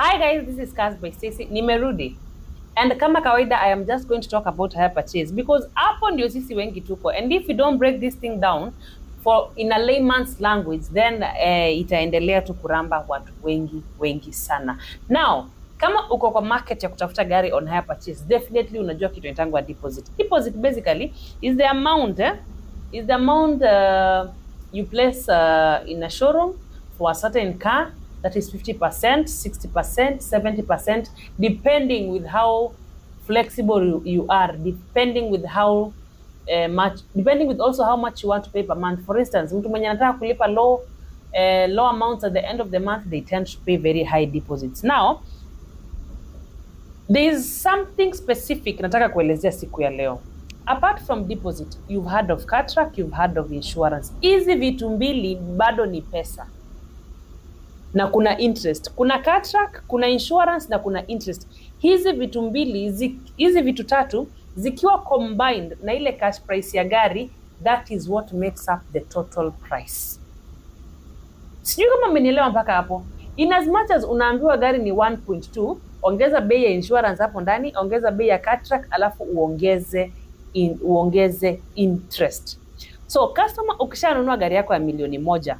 Hi guys, this is Kaz by Stacy. Nimerudi. And kama kawaida, I am just going to talk about hire purchase because hapo ndio sisi wengi tuko. And if you don't break this thing down for in a layman's language, then itaendelea tu kuramba watu wengi sana. Now, kama uko kwa market ya kutafuta gari on hire purchase, definitely unajua kitu inaitangwa deposit. Deposit basically is the amount you place in a showroom for a certain car. That is 50%, 60%, 70%, depending with how flexible you are, depending with how depending with also how much you want to pay per month. For instance, mtu mwenye anataka kulipa low amounts at the end of the month, they tend to pay very high deposits. Now, there is something specific nataka kuelezea siku ya leo. Apart from deposit, you've heard of car track, you've heard of insurance. Hizi vitu mbili bado ni pesa. Na kuna interest. Kuna car track, kuna insurance na kuna interest. Hizi vitu mbili, hizi vitu tatu zikiwa combined na ile cash price ya gari, that is what makes up the total price. Sijui kama mmenielewa mpaka hapo. In as much as unaambiwa gari ni 1.2, ongeza bei ya insurance hapo ndani, ongeza bei ya car track, alafu uongeze interest. So customer ukishanunua gari yako ya milioni 1,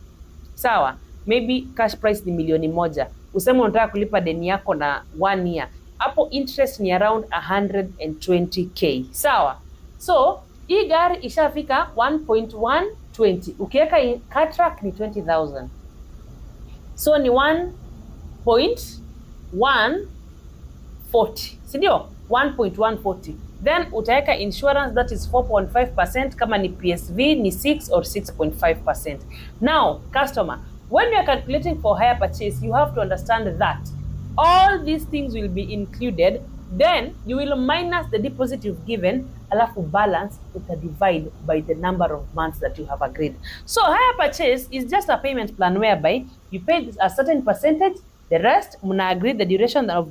sawa? Maybe cash price ni milioni 1. Useme unataka kulipa deni yako na 1 year. Hapo interest ni around 120k. Sawa? So, hii gari ishafika 1.120. Ukiweka car track ni 20,000. So ni 1.140. Sindio? 1.140. Then utaweka insurance, that is 4.5%. Kama ni PSV ni 6 or 6.5%. Now, customer, when you are calculating for hire purchase, you have to understand that all these things will be included. Then you will minus the deposit you've given, alafu balance divide by the number of months that you have agreed. So hire purchase is just a payment plan whereby you pay a certain percentage, the rest muna agree the duration of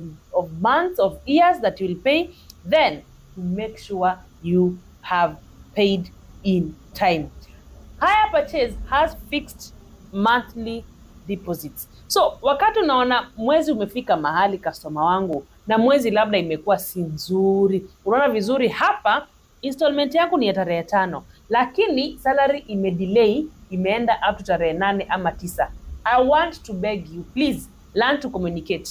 months, of years that you will pay, then to make sure you have paid in time. Hire purchase has fixed monthly deposits. So wakati unaona mwezi umefika mahali customer wangu na mwezi labda imekuwa si nzuri, unaona vizuri hapa installment yangu ni ya tarehe 5, lakini salary imedelay, imeenda up to tarehe 8 ama 9. I want to beg you, please learn to communicate.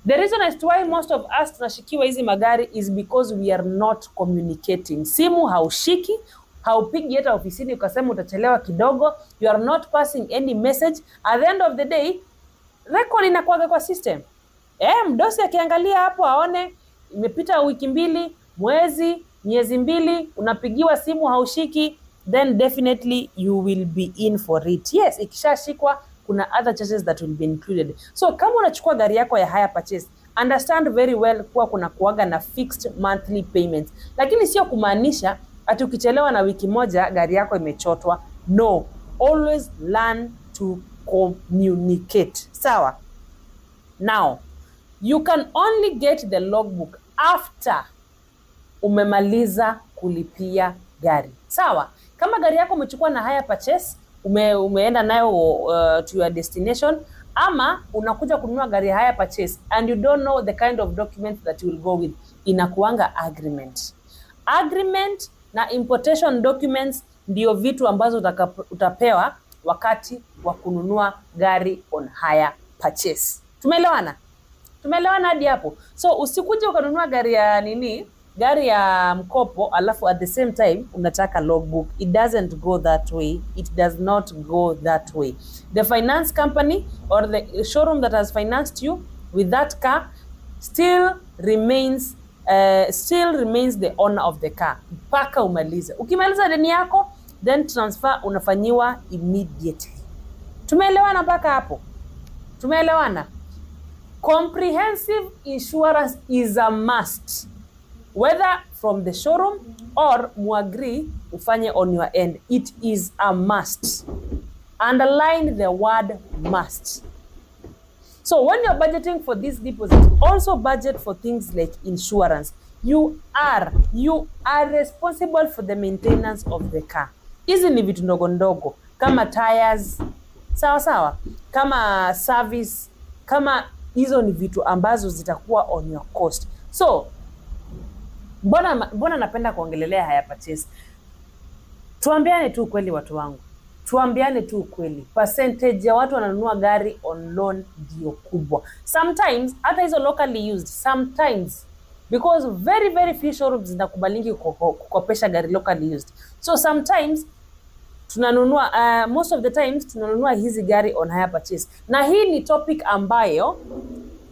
The reason as to why most of us tunashikiwa hizi magari is because we are not communicating. Simu haushiki, haupigi hata ofisini ukasema utachelewa kidogo, you are not passing any message. At the end of the day, record inakuwa kwa system. Mdosi akiangalia hapo aone imepita wiki 2, mwezi, miezi 2, unapigiwa simu haushiki, then definitely you will be in for it. Yes, ikishashikwa kuna other charges that will be included. So kama unachukua gari yako ya hire purchase, understand very well kuwa kuna kuaga na fixed monthly payments. Lakini sio kumaanisha ati ukichelewa na wiki 1 gari yako imechotwa. No, always learn to communicate. Sawa? Now, you can only get the logbook after umemaliza kulipia gari. Sawa? Kama gari yako umechukua na hire purchase, umeenda nayo to your destination, ama unakuja kununua gari hire purchase and you don't know the kind of documents that you will go with, inakuanga agreement. Agreement na importation documents ndio vitu ambazo utapewa wakati wa kununua gari on hire purchase. Tumeelewana? Tumeelewana hadi hapo? So usikuje ukanunua gari ya gari ya mkopo alafu at the same time unataka logbook. It doesn't go that way. It does not go that way. The finance company or the showroom that has financed you with that car still remains the owner of the car mpaka umalize. Ukimaliza deni yako, then transfer unafanyiwa immediately. Tumeelewana mpaka hapo? Tumeelewana? Comprehensive insurance is a must, whether from the showroom or muagree ufanye on your end. It is a must. Underline the word must. So when you're budgeting for this deposit, also budget for things like insurance. You are responsible for the maintenance of the car. Hizi ni vitu ndogo ndogo kama tires, sawa sawa, kama service, kama hizo ni vitu ambazo zitakuwa on your cost. So mbona napenda kuongelelea hire purchase? Tuambiane tu ukweli watu wangu. Tuambiane tu ukweli. Percentage ya watu wananunua gari on loan ndio kubwa. Sometimes hata hizo locally used, sometimes because very very few showrooms zinakubalingi kukopesha gari locally used. So sometimes tunanunua most of the times tunanunua hizi gari on hire purchase. Na hii ni topic ambayo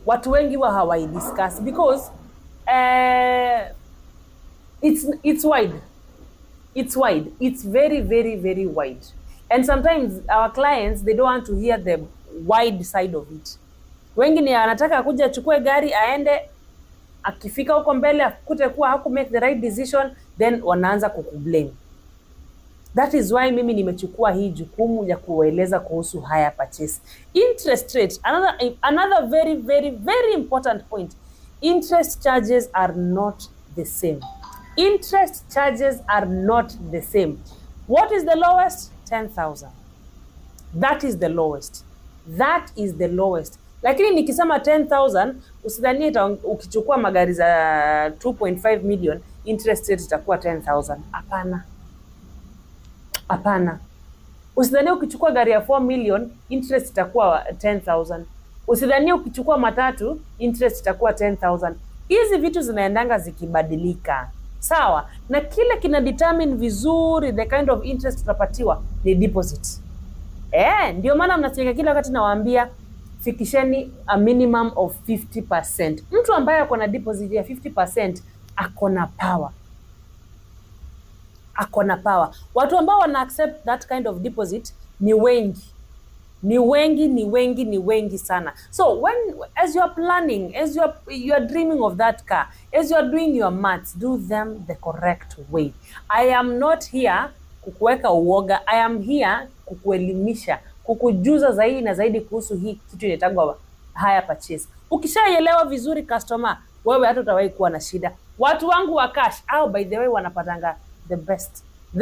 watu wengi wa hawai discuss because it's wide. It's wide. It's very very very wide. And sometimes our clients, they don't want to hear the wide side of it. Wengi ni anataka kuja achukue gari aende, akifika huko mbele akute kuwa haku make the right decision, then wanaanza kukublame. That is why mimi nimechukua hii jukumu ya kueleza kuhusu hire purchase. Interest rate, another very very very important point. Interest charges are not the same. Interest charges are not the same. What is the lowest? 10,000. That is the lowest. That is the lowest. Lakini nikisema 10,000, usidhanie ukichukua magari za 2.5 million, interest rate itakuwa 10,000. Hapana. Hapana. Usidhanie ukichukua gari ya 4 million, interest itakuwa 10,000. Usidhanie ukichukua matatu, interest itakuwa 10,000. Hizi vitu zinaendanga zikibadilika. Sawa? Na kile kina determine vizuri the kind of interest utapatiwa ni deposit. Ndio maana mnasikia kila wakati nawaambia fikisheni a minimum of 50%. Mtu ambaye ako na deposit ya 50% ako na power. Ako na power. Watu ambao wana accept that kind of deposit ni wengi. Ni wengi sana. So as you are planning, as you are dreaming of that car, as you are doing your maths, do them the correct way. I am not here kukuweka uoga. I am here kukuelimisha, kukujuza zaidi na zaidi kuhusu hii kitu inaitwa hire purchase. Ukishaelewa vizuri customer, wewe hata utawahi kuwa na shida. Watu wangu wa cash, by the way, wanapatanga the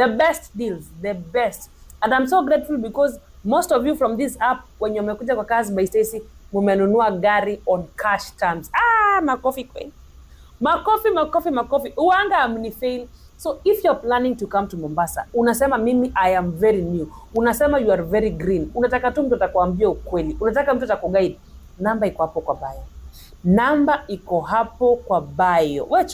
best deals, the best. And I'm so grateful because most of you from this app, when you mmekuja kwa Cars by Stacy, mumenunua gari on cash terms. Makofi kweli. Makofi. Uanga amnifail. So if you're planning to come to Mombasa, unasema mimi I am very new. Unasema you are very green. Unataka tu mtu atakwambia ukweli. Unataka mtu atakuguide. Namba iko hapo kwa bio. Wewe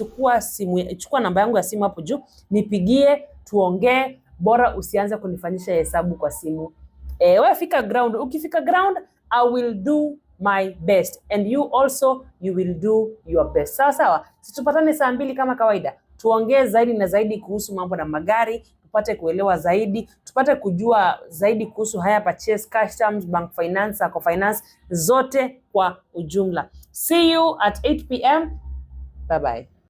chukua namba yangu ya simu hapo juu, nipigie, tuongee, bora usianze kunifanyisha hesabu kwa simu. Wewe fika ground. Ukifika ground, I will do my best and you also will do your best. Sawa. Situpatane saa 2 kama kawaida. Tuongee zaidi na zaidi kuhusu mambo na magari, tupate kuelewa zaidi, tupate kujua zaidi kuhusu hire purchase, cash terms, bank finance, Sacco finance, zote kwa ujumla. See you at 8 p.m. Bye bye.